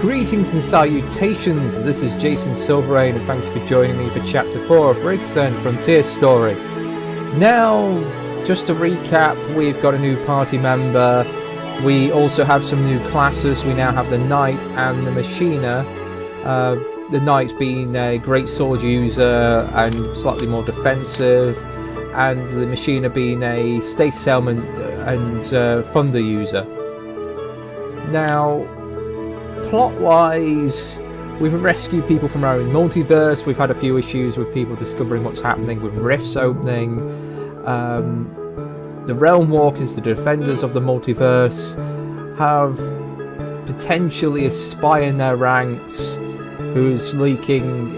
Greetings and salutations, this is Jason Silverain and thank you for joining me for Chapter 4 of Rakenzarn Frontier Story. Now, just to recap, we've got a new party member, we also have some new classes. We now have the Knight and the Machiner. The Knight being a great sword user and slightly more defensive, and the Machiner being a stasis element and thunder user. Now, plot-wise, we've rescued people from our own multiverse. We've had a few issues with people discovering what's happening with rifts opening. The Realm Walkers, the defenders of the multiverse, have potentially a spy in their ranks who's leaking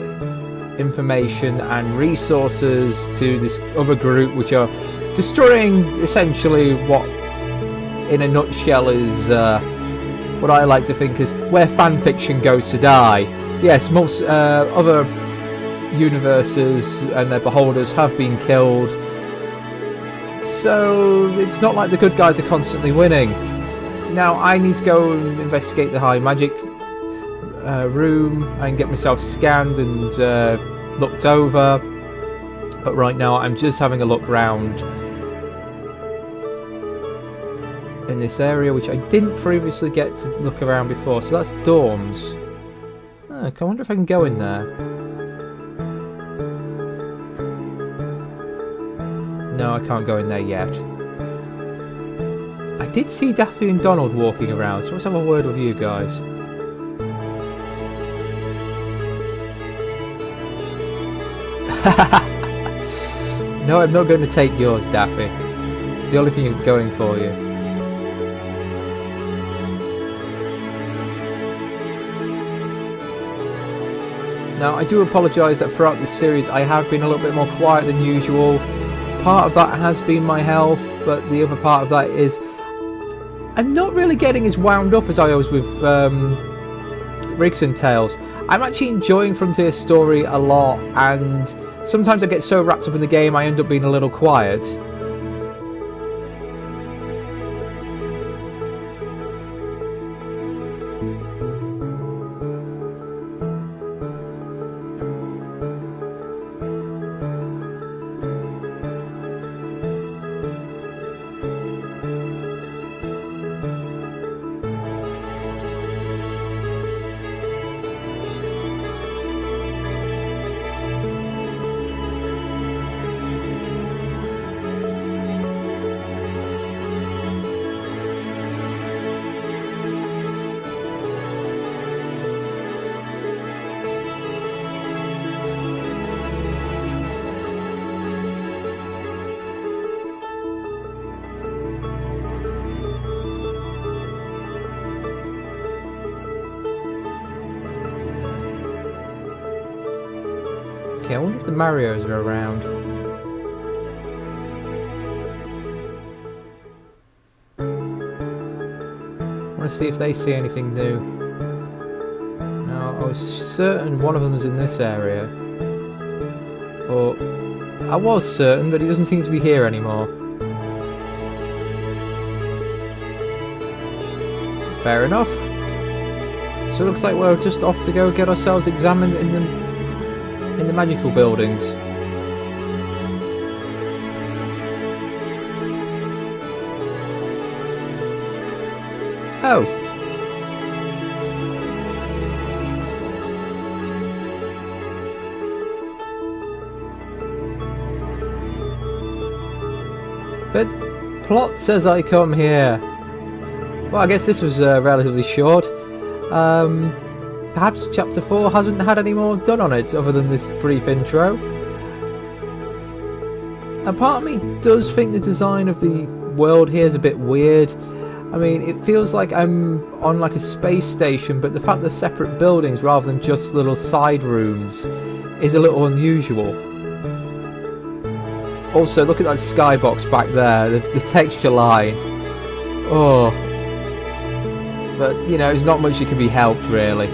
information and resources to this other group, which are destroying essentially what, in a nutshell, is what I like to think is where fanfiction goes to die. Yes, most other universes and their beholders have been killed, so it's not like the good guys are constantly winning. Now I need to go and investigate the high magic room and get myself scanned and looked over, but right now I'm just having a look round in this area, which I didn't previously get to look around before. So that's dorms. I wonder if I can go in there. No, I can't go in there yet. I did see Daffy and Donald walking around, so let's have a word with you guys. No, I'm not going to take yours, Daffy. It's the only thing going for you. Now, I do apologise that throughout this series I have been a little bit more quiet than usual. Part of that has been my health, but the other part of that is I'm not really getting as wound up as I was with Rigs and Tales. I'm actually enjoying Frontier Story a lot, and sometimes I get so wrapped up in the game I end up being a little quiet. Okay, I wonder if the Marios are around. I want to see if they see anything new. Now, I was certain one of them was in this area. Or, I was certain, but he doesn't seem to be here anymore. Fair enough. So it looks like we're just off to go get ourselves examined in the magical buildings. Oh. But plot says I come here. Well, I guess this was relatively short. Perhaps Chapter 4 hasn't had any more done on it other than this brief intro. A part of me does think the design of the world here is a bit weird. I mean, it feels like I'm on like a space station, but the fact they're separate buildings rather than just little side rooms is a little unusual. Also, look at that skybox back there, the texture line. Oh. But, you know, there's not much that can be helped, really.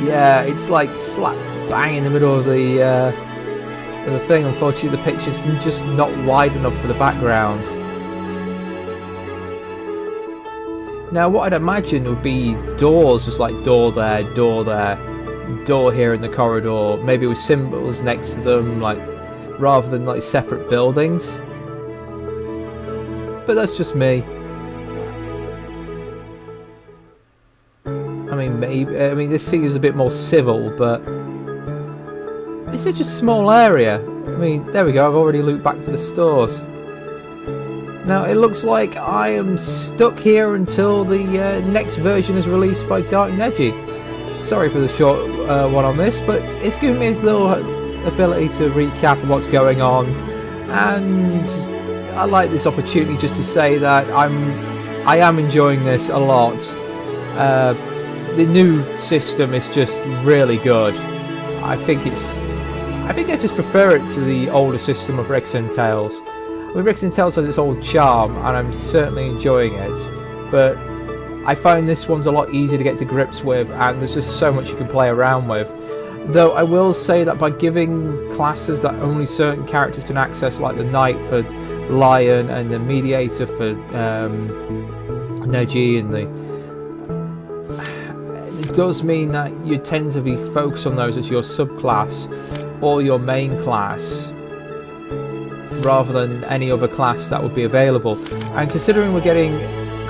Yeah, it's like slap bang in the middle of the thing. Unfortunately, the picture's just not wide enough for the background. Now what I'd imagine would be doors, just like door there, door here in the corridor, maybe with symbols next to them, like rather than like separate buildings. But that's just me. I mean, maybe, this seems a bit more civil, but it's such a small area. I mean, there we go, I've already looped back to the stores. Now, it looks like I am stuck here until the next version is released by Dark and Edgy. Sorry for the short one on this, but it's given me a little ability to recap what's going on, and I like this opportunity just to say that I am enjoying this a lot. The new system is just really good. I think I just prefer it to the older system of Rigs and Tales. I mean, Rigs and Tales has its old charm, and I'm certainly enjoying it, but I find this one's a lot easier to get to grips with, and there's just so much you can play around with. Though I will say that by giving classes that only certain characters can access, like the Knight for Lion and the Mediator for Neji, and it does mean that you tend to be focused on those as your subclass or your main class, rather than any other class that would be available. And considering we're getting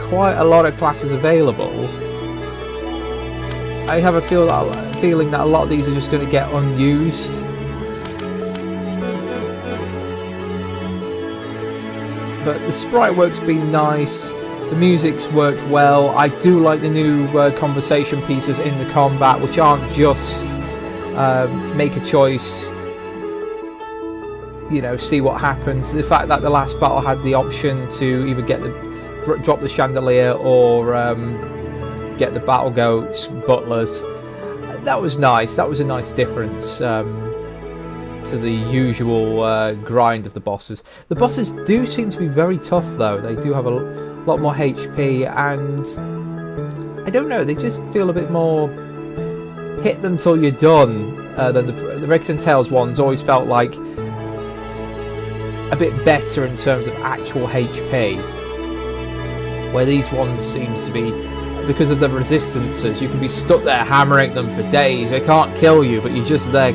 quite a lot of classes available, I have a feeling that a lot of these are just going to get unused. But the sprite work's been nice, the music's worked well. I do like the new conversation pieces in the combat, which aren't just make a choice, you know, see what happens. The fact that the last battle had the option to either drop the chandelier or get the battle goats, butlers, that was nice. That was a nice difference to the usual grind of the bosses. The bosses do seem to be very tough though. They do have a lot more HP, and I don't know, they just feel a bit more hit them till you're done than the Rigs and Tales ones always felt like a bit better in terms of actual HP, where these ones seems to be, because of the resistances, you can be stuck there hammering them for days. They can't kill you, but you're just there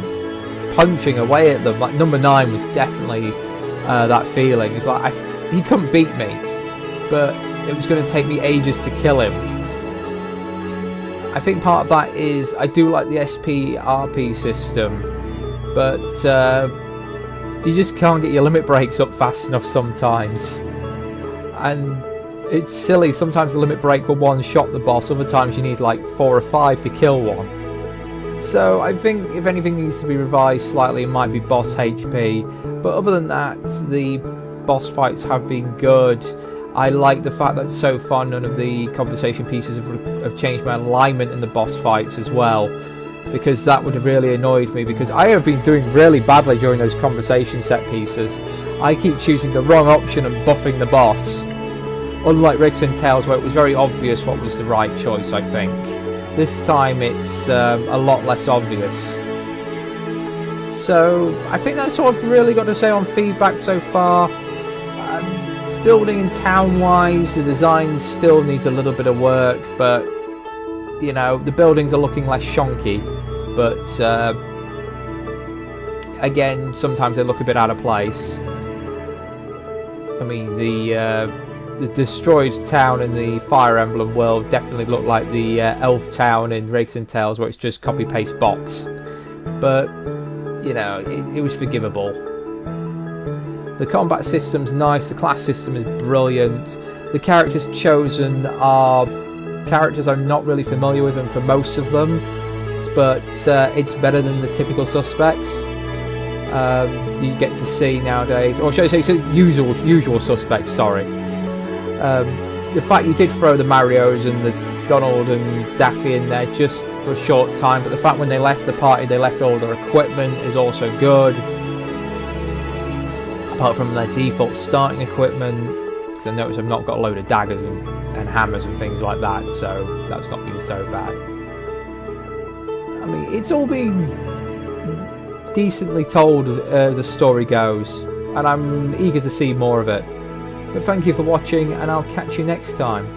punching away at them. Like number 9 was definitely that feeling. It's like he couldn't beat me, but it was going to take me ages to kill him. I think part of that is I do like the SP-RP system, but you just can't get your limit breaks up fast enough sometimes. And it's silly, sometimes the limit break will one-shot the boss, other times you need like 4 or 5 to kill one. So I think if anything needs to be revised slightly, it might be boss HP, but other than that, the boss fights have been good. I like the fact that so far none of the conversation pieces have changed my alignment in the boss fights as well, because that would have really annoyed me, because I have been doing really badly during those conversation set pieces. I keep choosing the wrong option and buffing the boss, unlike Rigs and Tales where it was very obvious what was the right choice. I think this time it's a lot less obvious. So I think that's all I've really got to say on feedback so far. Building and town-wise, the design still needs a little bit of work, but you know, the buildings are looking less shonky, but again, sometimes they look a bit out of place. I mean, the destroyed town in the Fire Emblem world definitely looked like the elf town in Rigs and Tales, where it's just copy-paste box, but you know, it was forgivable. The combat system's nice, the class system is brilliant, the characters chosen are characters I'm not really familiar with, and for most of them, but it's better than the typical suspects you get to see nowadays, or should I say usual suspects, sorry. The fact you did throw the Marios and the Donald and Daffy in there just for a short time, but the fact when they left the party they left all their equipment is also good. Apart from their default starting equipment, because I noticed I've not got a load of daggers and hammers and things like that, so that's not been so bad. I mean, it's all been decently told as the story goes, and I'm eager to see more of it. But thank you for watching, and I'll catch you next time.